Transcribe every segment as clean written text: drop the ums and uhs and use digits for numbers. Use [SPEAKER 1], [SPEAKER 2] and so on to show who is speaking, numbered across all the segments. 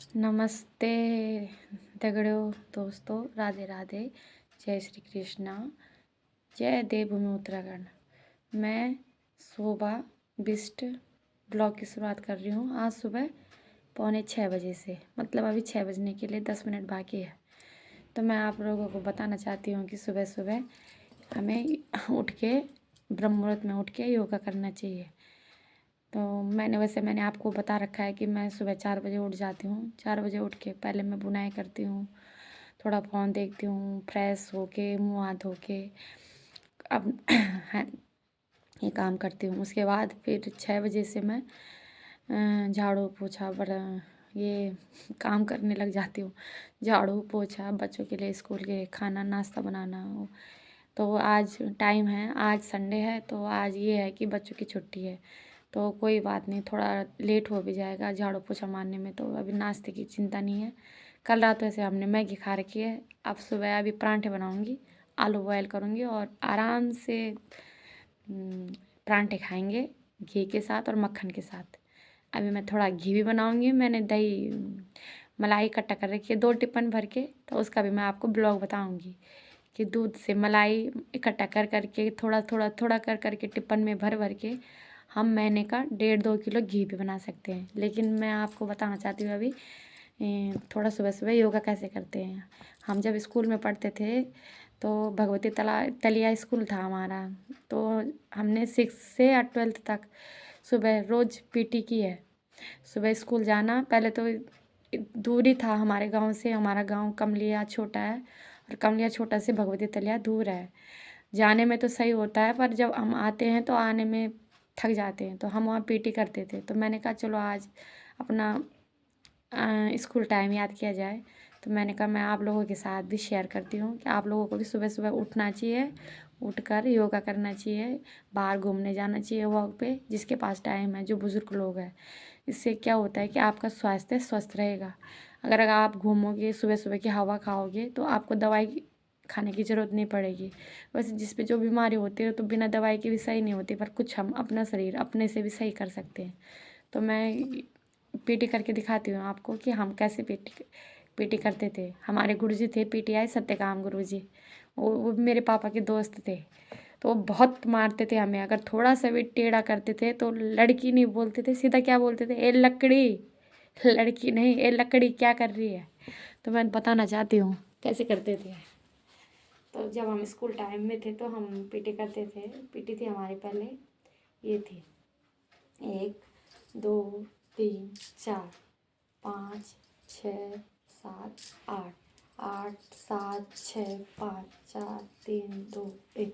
[SPEAKER 1] नमस्ते दगड़ियों दोस्तों, राधे राधे, जय श्री कृष्णा, जय देवभूमि उत्तराखंड। मैं शोभा बिष्ट ब्लॉग की शुरुआत कर रही हूँ आज सुबह 5:45 से, मतलब अभी 6 बजने के लिए 10 मिनट बाकी है। तो मैं आप लोगों को बताना चाहती हूँ कि सुबह सुबह हमें उठ के ब्रह्म मुहूर्त में उठ के योगा करना चाहिए। तो मैंने आपको बता रखा है कि मैं सुबह 4 बजे उठ जाती हूँ। 4 बजे उठ के पहले मैं बुनाई करती हूँ, थोड़ा फ़ोन देखती हूँ, फ्रेश होके मुँह हाथ धो के अब ये काम करती हूँ। उसके बाद फिर 6 बजे से मैं झाड़ू पोछा ये काम करने लग जाती हूँ। झाड़ू पोछा, बच्चों के लिए स्कूल के खाना नाश्ता बनाना हो। तो आज टाइम है, आज संडे है, तो आज ये है कि बच्चों की छुट्टी है, तो कोई बात नहीं, थोड़ा लेट हो भी जाएगा झाड़ू पोछा मारने में, तो अभी नाश्ते की चिंता नहीं है। कल रात वैसे हमने मैगी खा रखी है। अब सुबह अभी परांठे बनाऊंगी, आलू बॉयल करूंगी और आराम से परांठे खाएंगे घी के साथ और मक्खन के साथ। अभी मैं थोड़ा घी भी बनाऊंगी। मैंने दही मलाई इकट्ठा कर रखी है 2 टिफ़िन भर के, तो उसका भी मैं आपको ब्लॉग बताऊंगी कि दूध से मलाई इकट्ठा कर करके थोड़ा कर करके टिफ़िन में भर भर के हम महीने का 1.5-2 किलो घी भी बना सकते हैं। लेकिन मैं आपको बताना चाहती हूँ अभी थोड़ा सुबह सुबह योगा कैसे करते हैं। हम जब स्कूल में पढ़ते थे तो भगवती तलिया स्कूल था हमारा, तो हमने 6 से 12th तक सुबह रोज़ पीटी की है। सुबह स्कूल जाना, पहले तो दूर ही था हमारे गांव से। हमारा गांव कमलिया छोटा है और कमलिया छोटा से भगवती तलिया दूर है। जाने में तो सही होता है, पर जब हम आते हैं तो आने में थक जाते हैं, तो हम वहाँ पीटी करते थे। तो मैंने कहा चलो आज अपना स्कूल टाइम याद किया जाए। तो मैंने कहा मैं आप लोगों के साथ भी शेयर करती हूँ कि आप लोगों को भी सुबह सुबह उठना चाहिए, उठकर योगा करना चाहिए, बाहर घूमने जाना चाहिए वॉक पे, जिसके पास टाइम है, जो बुज़ुर्ग लोग हैं। इससे क्या होता है कि आपका स्वास्थ्य स्वस्थ रहेगा। अगर आप घूमोगे, सुबह सुबह की हवा खाओगे, तो आपको दवाई खाने की ज़रूरत नहीं पड़ेगी। वैसे जिस पे जो बीमारी होती है तो बिना दवाई के भी सही नहीं होती, पर कुछ हम अपना शरीर अपने से भी सही कर सकते हैं। तो मैं पीटी करके दिखाती हूँ आपको कि हम कैसे पीटी करते थे। हमारे गुरुजी थे पीटीआई सत्यकाम गुरुजी, वो मेरे पापा के दोस्त थे। तो वो बहुत मारते थे हमें, अगर थोड़ा सा भी टेढ़ा करते थे तो लड़की नहीं बोलते थे, सीधा क्या बोलते थे, ए लकड़ी, लड़की नहीं, ए लकड़ी क्या कर रही है। तो मैं बताना चाहती हूँ कैसे करते थे। तो जब हम स्कूल टाइम में थे तो हम पीटी करते थे। पीटी थी हमारे पहले, ये थी 1 2 3 4 5 6 7 8 8 7 6 5 4 3 2 1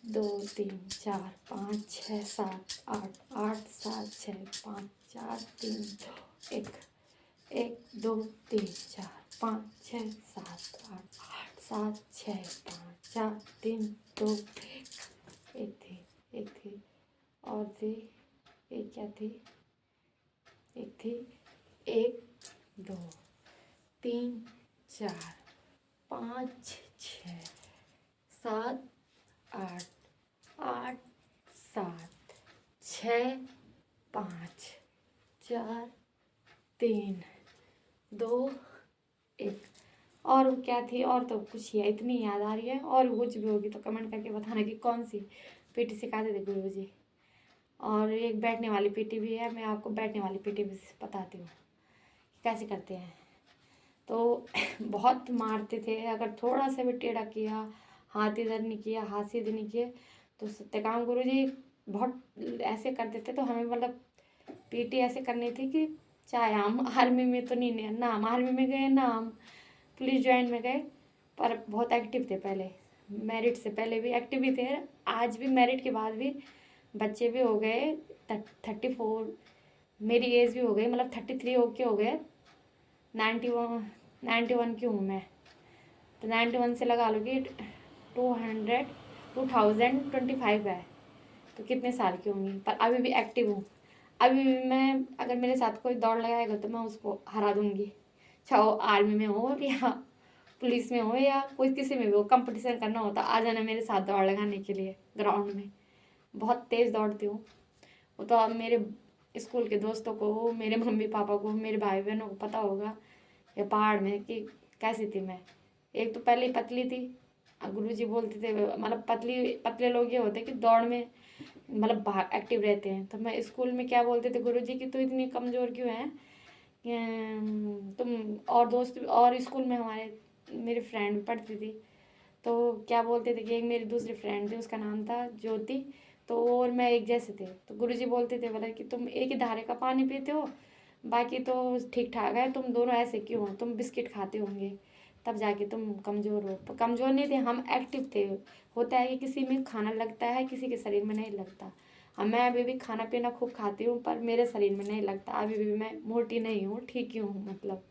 [SPEAKER 1] 2 3 4 5 6 7 8 8 7 6 5 4 3 2 1 1 2 3 4 5 6 7 8 8 7 6 5 4 3 2 1 थी, एक थी और थी, एक क्या थी, एक थी 1 2 3 4 5 6 7 8 8 7 6 5 4 3 2 1 और क्या थी, और तो कुछ ही है, इतनी याद आ रही है। और कुछ भी होगी तो कमेंट करके बताना कि कौन सी पीटी सिखाते थे गुरु जी। और एक बैठने वाली पीटी भी है, मैं आपको बैठने वाली पीटी भी बताती हूँ कैसे करते हैं। तो बहुत मारते थे, अगर थोड़ा सा भी टेढ़ा किया, हाथ इधर नहीं किया, हाथ से इधर नहीं किए, तो सत्यकाम गुरु जी बहुत ऐसे करते थे। तो हमें मतलब पीटी ऐसे करनी थी कि चाहे हम आर्मी में तो नहीं, ना हम आर्मी में गए ना हम पुलिस ज्वाइन में गए, पर बहुत एक्टिव थे पहले। मैरिट से पहले भी एक्टिव ही थे, आज भी मैरिट के बाद भी बच्चे भी हो गए 34, मेरी एज भी हो गई, मतलब 33 हो गए। 91 की हूँ मैं, तो 91 से लगा लो कि 2025 है, तो कितने साल की होंगी, पर अभी भी एक्टिव हूँ। अभी भी मैं, अगर मेरे साथ कोई दौड़ लगाएगा तो मैं उसको हरा दूँगी, चाहे वो आर्मी में हो या पुलिस में हो या कोई किसी में भी हो। कंपटीशन करना होता आ जाना मेरे साथ दौड़ लगाने के लिए ग्राउंड में। बहुत तेज़ दौड़ती हूँ। वो तो अब मेरे स्कूल के दोस्तों को, मेरे मम्मी पापा को, मेरे भाई बहनों को पता होगा ये पहाड़ में कि कैसी थी मैं। एक तो पहले ही पतली थी, गुरुजी बोलते थे, मतलब पतले लोग ये होते हैं कि दौड़ में मतलब एक्टिव रहते हैं। तो मैं स्कूल में क्या बोलते थे गुरुजी कि तू इतनी कमज़ोर क्यों है, तुम। और दोस्त और स्कूल में हमारे मेरी फ्रेंड भी पढ़ती थी, तो क्या बोलते थे कि एक मेरी दूसरी फ्रेंड थी, उसका नाम था ज्योति, तो वो और मैं एक जैसे थे। तो गुरुजी बोलते थे बोला कि तुम एक ही धारे का पानी पीते हो, बाकी तो ठीक ठाक है, तुम दोनों ऐसे क्यों हो, तुम बिस्किट खाते होंगे तब जाके तुम कमज़ोर हो। तो कमज़ोर नहीं थे, हम एक्टिव थे। होता है कि किसी में खाना लगता है, किसी के शरीर में नहीं लगता। अब मैं अभी भी खाना पीना खूब खाती हूँ, पर मेरे शरीर में नहीं लगता। अभी भी मैं मोटी नहीं हूँ, ठीक ही हूँ मतलब।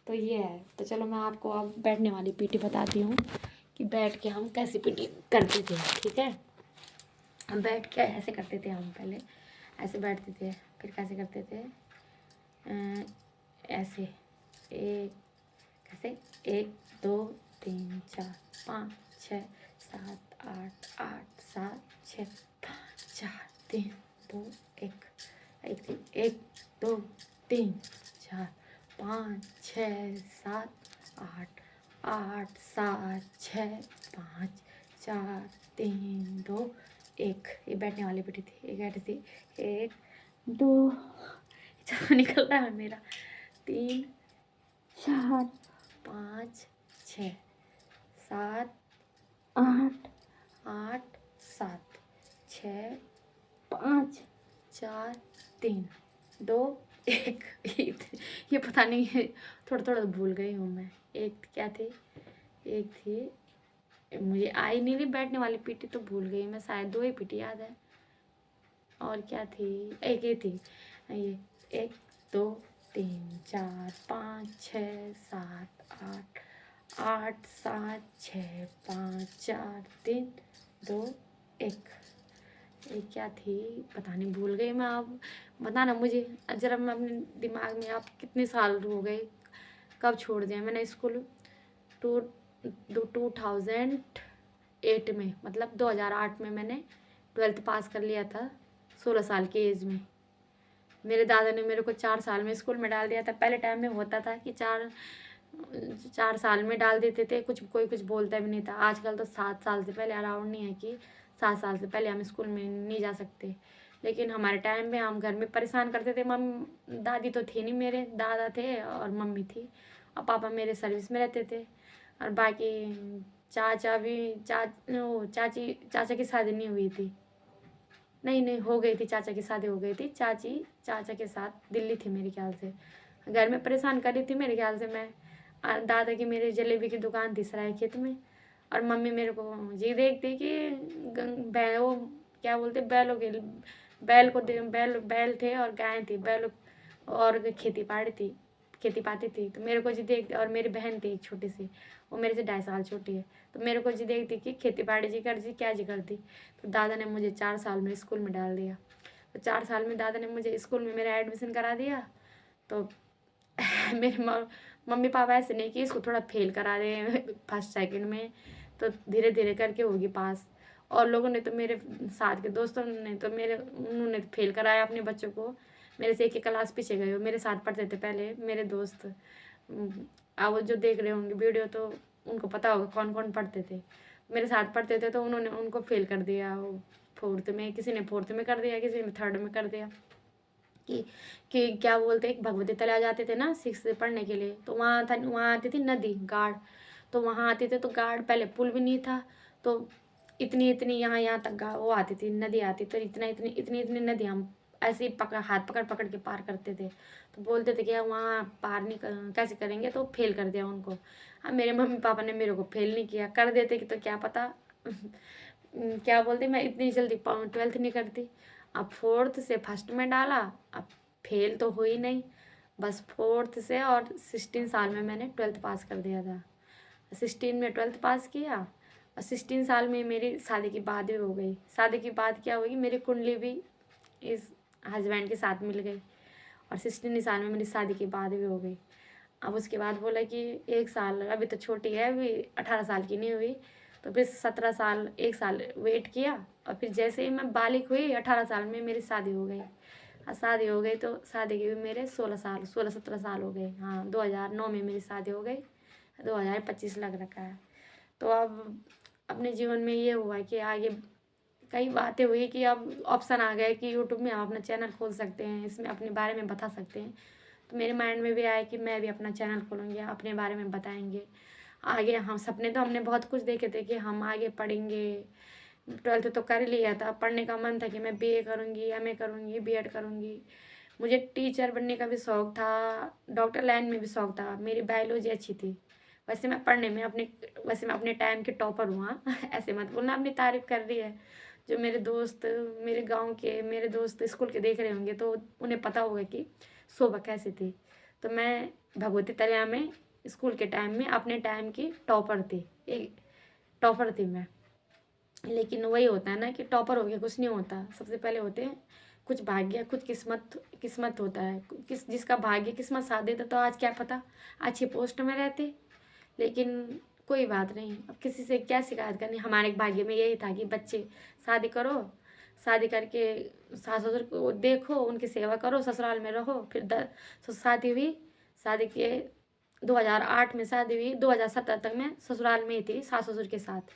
[SPEAKER 1] तो ये है। तो चलो मैं आपको अब बैठने वाली पीटी बताती हूँ कि बैठ के हम कैसी पीटी करते थे। ठीक है, हम बैठ के ऐसे करते थे, हम पहले ऐसे बैठते थे, फिर कैसे करते थे, ऐसे एक, कैसे 1 2 3 4 5 6 7 8 8 7 6 5 4 3 2 1 1 2 3 4 5 6 7 8 8 7 6 5 4 3 2 1। ये बैठने वाली बेटी थी, एक बैठी थी, 1 2 चलो निकल रहा है मेरा, 3 4 5 6 7 8 8 7 6 5 4 3 2 1। ये पता नहीं है, थोड़ा थोड़ा भूल गई हूँ मैं। एक क्या थी, एक थी, मुझे आई नहीं रही बैठने वाली पीटी, तो भूल गई मैं, शायद 2 ही पीटी याद है। और क्या थी, एक ही थी ये, 1 2 3 4 5 6 7 8 8 7 6 5 4 3 2 1। ये क्या थी पता नहीं, भूल गई मैं। अब बताना मुझे जरा, मैं अपने दिमाग में, आप कितने साल हो गए, कब छोड़ दिया मैंने स्कूल, 2008 में, मतलब 2008 में मैंने 12th पास कर लिया था, 16 साल की एज में। मेरे दादा ने मेरे को 4 साल में स्कूल में डाल दिया था। पहले टाइम में होता था कि 4 साल में डाल देते थे, कोई कुछ बोलता भी नहीं था। आजकल तो 7 साल से पहले अलाउड नहीं है कि 7 साल से पहले हम स्कूल में नहीं जा सकते। लेकिन हमारे टाइम में हम घर में परेशान करते थे। दादी तो थी नहीं, मेरे दादा थे और मम्मी थी, और पापा मेरे सर्विस में रहते थे। और बाकी चाचा भी, चाचा की शादी नहीं हुई थी, नहीं हो गई थी, चाचा की शादी हो गई थी। चाची चाचा के साथ दिल्ली थी मेरे ख्याल से, घर में परेशान कर रही थी मेरे ख्याल से मैं। दादा की मेरे जलेबी की दुकान थी सरायखेत में, और मम्मी मेरे को जी देखती कि वो क्या बोलते, बैल को बैल थे और गाय थी, बैल और खेती पाती थी। तो मेरे को जी देखती, और मेरी बहन थी एक छोटी सी, वो मेरे से 2.5 साल छोटी है। तो मेरे को जी देखती कि खेती बाड़ी जी क्या जी करती। तो दादा ने मुझे 4 साल में स्कूल में डाल दिया। तो 4 साल में दादा ने मुझे स्कूल में मेरा एडमिशन करा दिया। तो मेरे मम्मी पापा ऐसे नहीं कि इसको थोड़ा फेल करा रहे फर्स्ट सेकंड में, तो धीरे धीरे करके होगी पास। और लोगों ने तो, मेरे साथ के दोस्तों ने तो उन्होंने फेल कराया अपने बच्चों को। मेरे से एक क्लास पीछे गए हो, मेरे साथ पढ़ते थे पहले मेरे दोस्त। अब वो जो देख रहे होंगे वीडियो, तो उनको पता होगा कौन कौन पढ़ते थे, मेरे साथ पढ़ते थे। तो उन्होंने उनको फेल कर दिया, वो 4th में, किसी ने 4th में कर दिया, किसी ने 3rd में कर दिया। कि क्या बोलते, एक भगवती तला जाते थे ना 6th से पढ़ने के लिए, तो वहाँ आती थी नदी गाड़, तो वहाँ आते थे। तो गाड़ पहले पुल भी नहीं था, तो इतनी यहाँ तक वो आती थी, नदी आती, तो इतनी नदी हम ऐसे ही हाथ पकड़ के पार करते थे। तो बोलते थे कि वहाँ पार नहीं कैसे करेंगे, तो फेल कर दिया उनको। अब मेरे मम्मी पापा ने मेरे को फेल नहीं किया, कर देते कि तो क्या पता क्या बोलते, मैं इतनी जल्दी 12th नहीं करती। अब 4th से 1st में डाला, अब फेल तो हुई नहीं, बस 4th से, और 16 साल में मैंने 12th पास कर दिया था। 16 में 12th पास किया, और 16 साल में मेरी शादी की बात भी हो गई। शादी की बात क्या होगी, मेरी कुंडली भी इस हस्बैंड के साथ मिल गई, और 16 साल में मेरी शादी की बात भी हो गई। अब उसके बाद बोला कि 1 साल, अभी तो छोटी है, अभी 18 साल की नहीं हुई। तो फिर 17 साल, 1 साल वेट किया, और फिर जैसे ही मैं बालिग हुई 18 साल में मेरी शादी हो गई। और शादी हो गई तो शादी के भी मेरे 16 साल हो गए। हाँ, 2009 में मेरी शादी हो गई, 2025 लग रखा है। तो अब अपने जीवन में ये हुआ कि आगे कई बातें हुई कि अब ऑप्शन आ गए कि यूट्यूब में हम अपना चैनल खोल सकते हैं, इसमें अपने बारे में बता सकते हैं। तो मेरे माइंड में भी आया कि मैं भी अपना चैनल खोलूँगी, अपने बारे में बताएंगे आगे। हम सपने तो हमने बहुत कुछ देखे थे कि हम आगे पढ़ेंगे। 12th तो कर ही लिया था, पढ़ने का मन था कि मैं BA करूँगी, MA करूँगी, B.Ed करूँगी। मुझे टीचर बनने का भी शौक़ था, डॉक्टर लाइन में भी शौक़ था, मेरी बायोलॉजी अच्छी थी। वैसे मैं पढ़ने में अपने टाइम की टॉपर हुआ। ऐसे मत बोलना, अपनी तारीफ़ कर रही है। जो मेरे दोस्त, मेरे गाँव के मेरे दोस्त स्कूल के देख रहे होंगे तो उन्हें पता होगा कि शोभा कैसी थी। तो मैं भगवती तरिया में स्कूल के टाइम में अपने टाइम की टॉपर थी, एक टॉपर थी मैं। लेकिन वही होता है ना कि टॉपर हो गया कुछ नहीं होता। सबसे पहले होते हैं कुछ भाग्य, कुछ किस्मत होता है। जिसका भाग्य किस्मत साथ देता तो आज क्या पता अच्छी पोस्ट में रहते। लेकिन कोई बात नहीं, अब किसी से क्या शिकायत करनी। हमारे भाग्य में यही था कि बच्चे शादी करो, शादी करके सास ससुर को देखो, उनकी सेवा करो, ससुराल में रहो। फिर शादी हुई, शादी के 2008 में शादी हुई, 2017 तक मैं ससुराल में ही थी सास ससुर के साथ।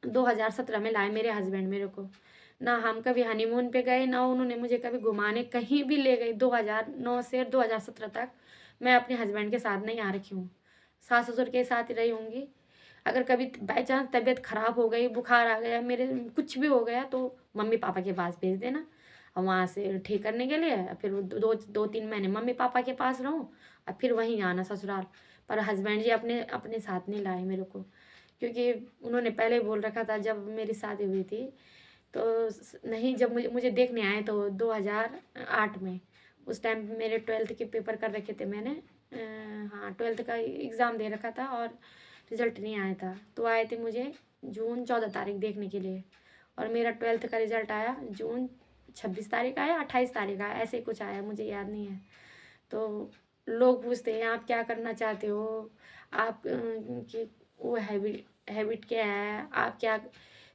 [SPEAKER 1] 2017 में लाए मेरे हस्बैंड मेरे को। ना हम कभी हनीमून पे गए, ना उन्होंने मुझे कभी घुमाने कहीं भी ले गई। 2009 से 2017 तक मैं अपने हस्बैंड के साथ नहीं आ रखी हूँ, सास ससुर के साथ ही रही होंगी। अगर कभी बाई चांस तबीयत ख़राब हो गई, बुखार आ गया, मेरे कुछ भी हो गया तो मम्मी पापा के पास भेज देना, और वहाँ से ठीक करने के लिए फिर 2-3 महीने मम्मी पापा के पास रहूँ और फिर वहीं आना ससुराल। पर हस्बैंड जी अपने अपने साथ नहीं लाए मेरे को, क्योंकि उन्होंने पहले ही बोल रखा था जब मेरी शादी हुई थी। तो नहीं, जब मुझे देखने आए तो 2008 में, उस टाइम मेरे 12th के पेपर कर रखे थे मैंने। हाँ, 12th का एग्ज़ाम दे रखा था और रिज़ल्ट नहीं आया था। तो आए थे मुझे जून 14 तारीख देखने के लिए, और मेरा 12th का रिज़ल्ट आया जून 26 तारीख आया, 28 तारीख आया, ऐसे कुछ आया, मुझे याद नहीं है। तो लोग पूछते हैं आप क्या करना चाहते हो, आप कि वो हैबिट क्या है, आप क्या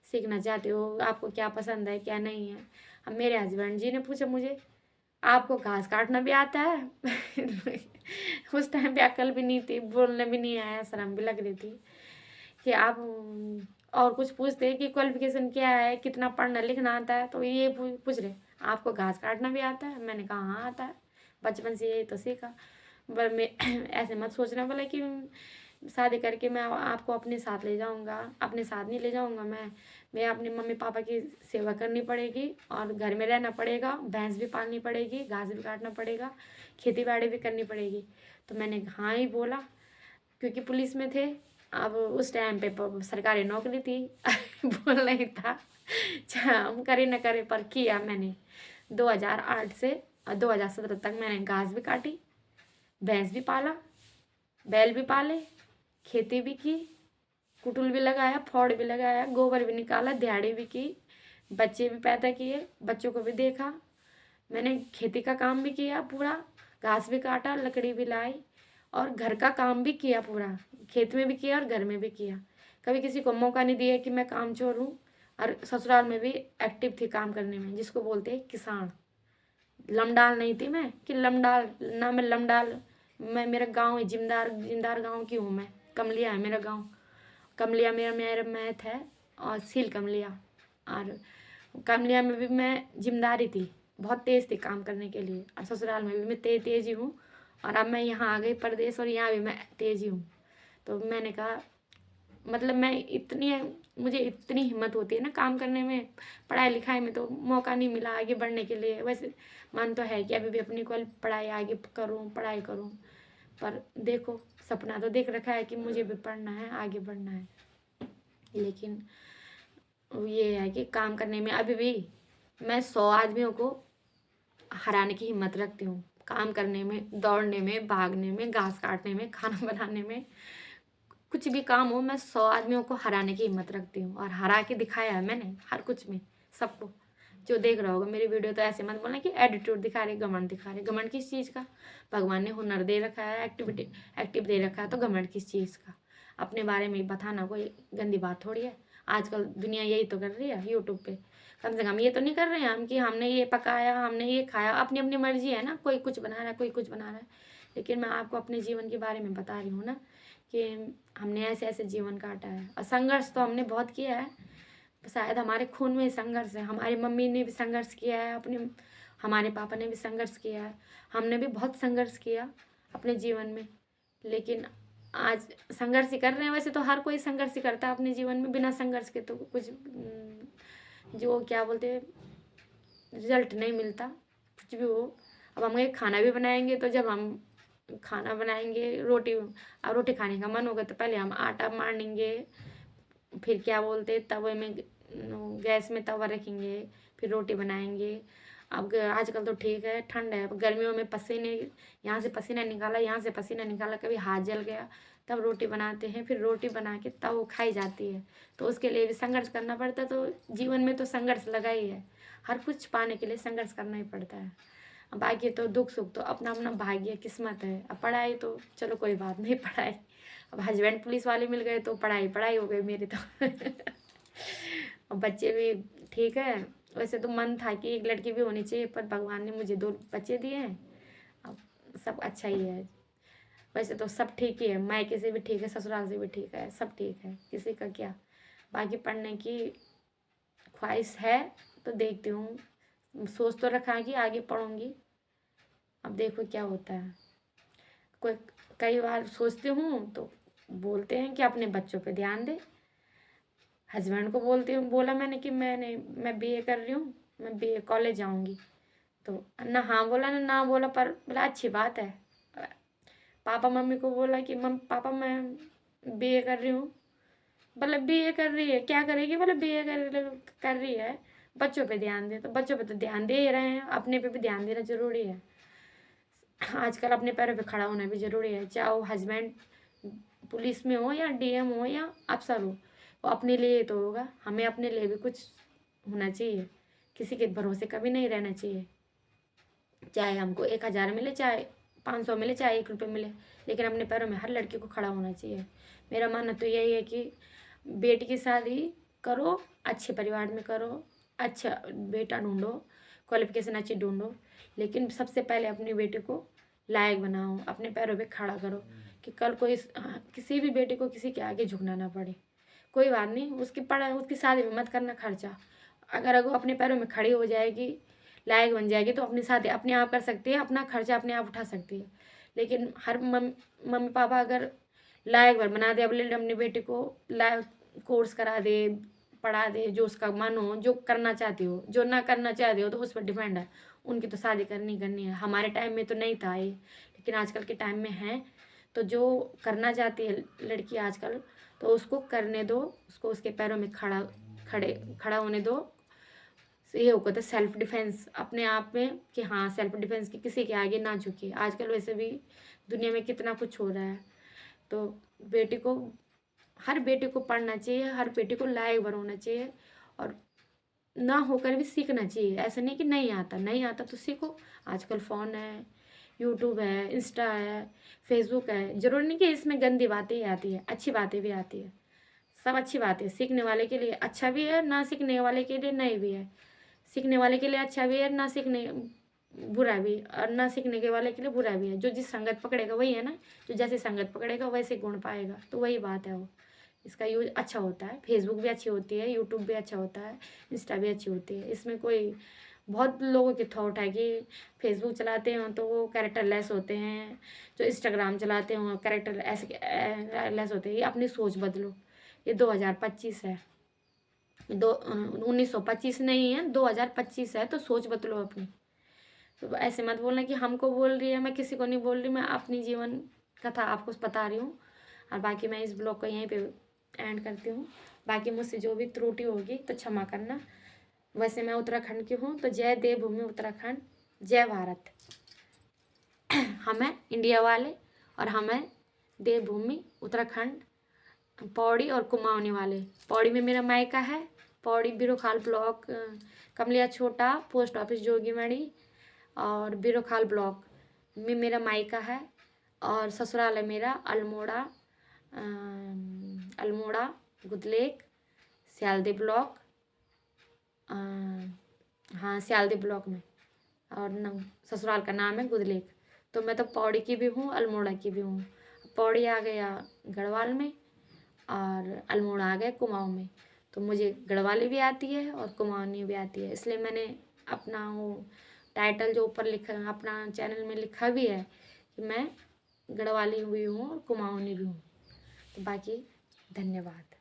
[SPEAKER 1] सीखना चाहते हो, आपको क्या पसंद है क्या नहीं है। अब मेरे हस्बैंड जी ने पूछा मुझे, आपको घास काटना भी आता है? उस टाइम पे अकल भी नहीं थी, बोलने भी नहीं आया, शर्म भी लग रही थी कि आप और कुछ पूछते हैं कि क्वालिफिकेशन क्या है, कितना पढ़ना लिखना आता है। तो ये पूछ रहे आपको घास काटना भी आता है? मैंने कहा हाँ आता है, बचपन से यही तो सीखा। पर मैं ऐसे मत सोचना बोला कि शादी करके मैं आपको अपने साथ ले जाऊंगा, अपने साथ नहीं ले जाऊंगा। मैं अपने मम्मी पापा की सेवा करनी पड़ेगी और घर में रहना पड़ेगा, भैंस भी पालनी पड़ेगी, घास भी काटना पड़ेगा, खेती बाड़ी भी करनी पड़ेगी। तो मैंने हाँ ही बोला, क्योंकि पुलिस में थे। अब उस टाइम पे सरकारी नौकरी थी। बोल नहीं था, हम करे न करे पर किया मैंने। 2008 से 2017 तक मैंने घास भी काटी, भैंस भी पाला, बैल भी पाले, खेती भी की, कुटुल भी लगाया, फावड़ भी लगाया, गोबर भी निकाला, दिहाड़ी भी की, बच्चे भी पैदा किए, बच्चों को भी देखा। मैंने खेती का काम भी किया पूरा, घास भी काटा, लकड़ी भी लाई, और घर का काम भी किया पूरा, खेत में भी किया और घर में भी किया। कभी किसी को मौका नहीं दिया कि मैं काम चोर हूँ। और ससुराल में भी एक्टिव थी काम करने में, जिसको बोलते हैं किसान। लमडाल नहीं थी मैं कि लमडाल ना, मैं लमडाल, मैं मेरा गांव है जिमदार गांव की हूँ मैं। कमलिया है मेरा गांव, कमलिया मेरा मैथ है, और सील कमलिया। और कमलिया में भी मैं जिम्मेदारी थी, बहुत तेज़ थी काम करने के लिए। और ससुराल में भी मैं तेज़ ही हूँ, और अब मैं यहाँ आ गई परदेश और यहाँ भी मैं तेज़ ही हूँ। तो मैंने कहा मतलब मुझे इतनी हिम्मत होती है ना काम करने में, पढ़ाई लिखाई में तो मौका नहीं मिला आगे बढ़ने के लिए। वैसे मन तो है कि अभी भी अपनी पढ़ाई आगे करूँ, पढ़ाई करूँ, पर देखो सपना तो देख रखा है कि मुझे भी पढ़ना है, आगे बढ़ना है। लेकिन ये है कि काम करने में अभी भी मैं 100 आदमियों को हराने की हिम्मत रखती हूँ। काम करने में, दौड़ने में, भागने में, घास काटने में, खाना बनाने में, कुछ भी काम हो, मैं 100 आदमियों को हराने की हिम्मत रखती हूँ। और हरा के दिखाया है मैंने हर कुछ में, सबको। जो देख रहा होगा मेरी वीडियो तो ऐसे मत बोलना कि एटीट्यूड दिखा रहे, घमंड दिखा रहे। घमंड किस चीज़ का? भगवान ने हुनर दे रखा है, एक्टिव दे रखा है, तो घमंड किस चीज़ का? अपने बारे में बताना कोई गंदी बात थोड़ी है। आजकल दुनिया यही तो कर रही है यूट्यूब पे। कम से कम ये तो नहीं कर रहे हैं हम कि हमने ये पकाया, हमने ये खाया। अपनी अपनी मर्जी है ना, कोई कुछ बना रहा है, कोई कुछ बना रहा है। लेकिन मैं आपको अपने जीवन के बारे में बता रही हूँ ना कि हमने ऐसे ऐसे जीवन काटा है, और संघर्ष तो हमने बहुत किया है। शायद हमारे खून में संघर्ष है। हमारी मम्मी ने भी संघर्ष किया है, अपने हमारे पापा ने भी संघर्ष किया है, हमने भी बहुत संघर्ष किया अपने जीवन में। लेकिन आज संघर्ष ही कर रहे हैं। वैसे तो हर कोई संघर्ष ही करता है अपने जीवन में, बिना संघर्ष के तो कुछ जो क्या बोलते हैं रिजल्ट नहीं मिलता, कुछ भी हो। अब हम ये खाना भी बनाएंगे तो जब हम खाना बनाएंगे रोटी, अब रोटी खाने का मन होगा तो पहले हम आटा मानेंगे, फिर क्या बोलते तवे में गैस में तवा रखेंगे, फिर रोटी बनाएंगे। अब आजकल तो ठीक है, ठंड है, गर्मियों में पसीने, यहाँ से पसीना निकाला, यहाँ से पसीना निकाला, कभी हाथ जल गया, तब रोटी बनाते हैं। फिर रोटी बना के तब वो खाई जाती है, तो उसके लिए भी संघर्ष करना पड़ता है। तो जीवन में तो संघर्ष लगा ही है, हर कुछ पाने के लिए संघर्ष करना ही पड़ता है। अब बाकी तो दुख सुख तो अपना अपना भाग्य किस्मत है। अब पढ़ाई तो चलो कोई बात नहीं, पढ़ाई अब हस्बैंड पुलिस वाले मिल गए तो पढ़ाई पढ़ाई हो गई मेरी तो और बच्चे भी ठीक है। वैसे तो मन था कि एक लड़की भी होनी चाहिए, पर भगवान ने मुझे 2 बच्चे दिए हैं। अब सब अच्छा ही है। वैसे तो सब ठीक ही है, मायके से भी ठीक है, ससुराल से भी ठीक है, सब ठीक है, किसी का क्या। बाकी पढ़ने की ख्वाहिश है तो देखती हूँ, सोच तो रखा है कि आगे पढ़ूंगी। अब देखो क्या होता है। कोई कई बार सोचती हूँ तो बोलते हैं कि अपने बच्चों पे ध्यान दे। हस्बैंड को बोलती हूँ, बोला मैंने कि मैं बीए कर रही हूँ, मैं बीए कॉलेज जाऊँगी। तो ना हाँ बोला ना बोला, पर बोला अच्छी बात है। पापा मम्मी को बोला कि पापा मैं बीए कर रही हूँ। बोला बीए कर रही है, क्या करेगी? बोला बीए कर रही है, बच्चों पे ध्यान दे। तो बच्चों पे तो ध्यान दे ही रहे हैं, अपने पे भी ध्यान देना जरूरी है। आजकल अपने पैरों पे खड़ा होना भी ज़रूरी है। चाहे वो हस्बैंड पुलिस में हो या डीएम हो या अफसर हो, वो अपने लिए तो होगा, हमें अपने लिए भी कुछ होना चाहिए। किसी के भरोसे कभी नहीं रहना चाहिए। चाहे हमको 1,000 मिले, चाहे 500 मिले, चाहे 1 रुपये मिले, लेकिन अपने पैरों में हर लड़की को खड़ा होना चाहिए। मेरा मानना तो यही है कि बेटी की शादी करो, अच्छे परिवार में करो, अच्छा बेटा ढूंढो, क्वालिफिकेशन अच्छी ढूंढो, लेकिन सबसे पहले अपनी बेटी को लायक बनाओ, अपने पैरों पे खड़ा करो, कि कल कोई किसी भी बेटी को किसी के आगे झुकना ना पड़े। कोई बात नहीं, उसकी पढ़ाई, उसकी शादी में मत करना खर्चा। अगर वो अपने पैरों में खड़ी हो जाएगी, लायक बन जाएगी, तो अपनी शादी अपने आप कर सकती है, अपना खर्चा अपने आप उठा सकती है। लेकिन हर मम्मी पापा अगर लायक बना दे अपनी बेटी को, लायक कोर्स करा दे, पढ़ा दे, जो उसका मन हो, जो करना चाहती हो, जो ना करना चाहती हो तो उस पर डिपेंड है। उनकी तो शादी करनी है। हमारे टाइम में तो नहीं था ये, लेकिन आजकल के टाइम में है। तो जो करना चाहती है लड़की आजकल, तो उसको करने दो, उसको उसके पैरों में खड़ा होने दो। ये होगा तो सेल्फ डिफेंस अपने आप में, कि हाँ सेल्फ डिफेंस की किसी के आगे ना झुके। आजकल वैसे भी दुनिया में कितना कुछ हो रहा है। तो बेटी को, हर बेटी को पढ़ना चाहिए, हर बेटी को लायक बनाना चाहिए, और ना होकर भी सीखना चाहिए। ऐसा नहीं कि नहीं आता तो सीखो। आजकल फ़ोन है, यूट्यूब है, इंस्टा है, फेसबुक है। ज़रूरी नहीं कि इसमें गंदी बातें ही आती है, अच्छी बातें भी आती है। सब अच्छी बातें सीखने वाले के लिए अच्छा भी है, ना सीखने वाले के लिए नहीं भी है। सीखने वाले के लिए अच्छा भी है, ना सीखने बुरा भी, और ना सीखने के वाले के लिए बुरा भी है। जो जिस संगत पकड़ेगा वही है ना, जो जैसे संगत पकड़ेगा वैसे गुण पाएगा। तो वही बात है। वो इसका यूज अच्छा होता है, फेसबुक भी अच्छी होती है, यूट्यूब भी अच्छा होता है, इंस्टा भी अच्छी होती है। इसमें कोई बहुत लोगों की थॉट है कि फेसबुक चलाते हो तो वो कैरेक्टर लेस होते हैं, जो इंस्टाग्राम चलाते हो कैरेक्टर ऐसे लेस होते हैं। ये अपनी सोच बदलो। ये 2025 है, 1925 नहीं है, 2025 है। तो सोच बदलो अपनी। तो ऐसे मत बोलना कि हमको बोल रही है, मैं किसी को नहीं बोल रही, मैं अपनी जीवन कथा आपको बता रही हूँ। और बाकी मैं इस ब्लॉग को यहीं पे एंड करती हूँ। बाकी मुझसे जो भी त्रुटि होगी तो क्षमा करना। वैसे मैं उत्तराखंड की हूँ, तो जय देवभूमि उत्तराखंड, जय भारत। हम हैं इंडिया वाले, और हम हैं देवभूमि उत्तराखंड, पौड़ी और कुमाऊनी वाले। पौड़ी में मेरा मायका है, पौड़ी बिरोखाल ब्लॉक, कमलिया छोटा, पोस्ट ऑफिस जोगीमढ़ी, और बिरोखाल ब्लॉक में मेरा मायका है। और ससुराल है मेरा अल्मोड़ा, गुदलेख, सियालदे ब्लॉक, हाँ, सियालदी ब्लॉक में। और ससुराल का नाम है गुदलेख। तो मैं तो पौड़ी की भी हूँ, अल्मोड़ा की भी हूँ। पौड़ी आ गया गढ़वाल में और अल्मोड़ा आ गया कुमाऊँ में। तो मुझे गढ़वाली भी आती है और कुमाऊनी भी आती है, इसलिए मैंने अपना वो टाइटल जो ऊपर लिखा, अपना चैनल में लिखा भी है कि मैं गढ़वाली भी हूँ और कुमाऊनी भी हूँ। तो बाकी धन्यवाद।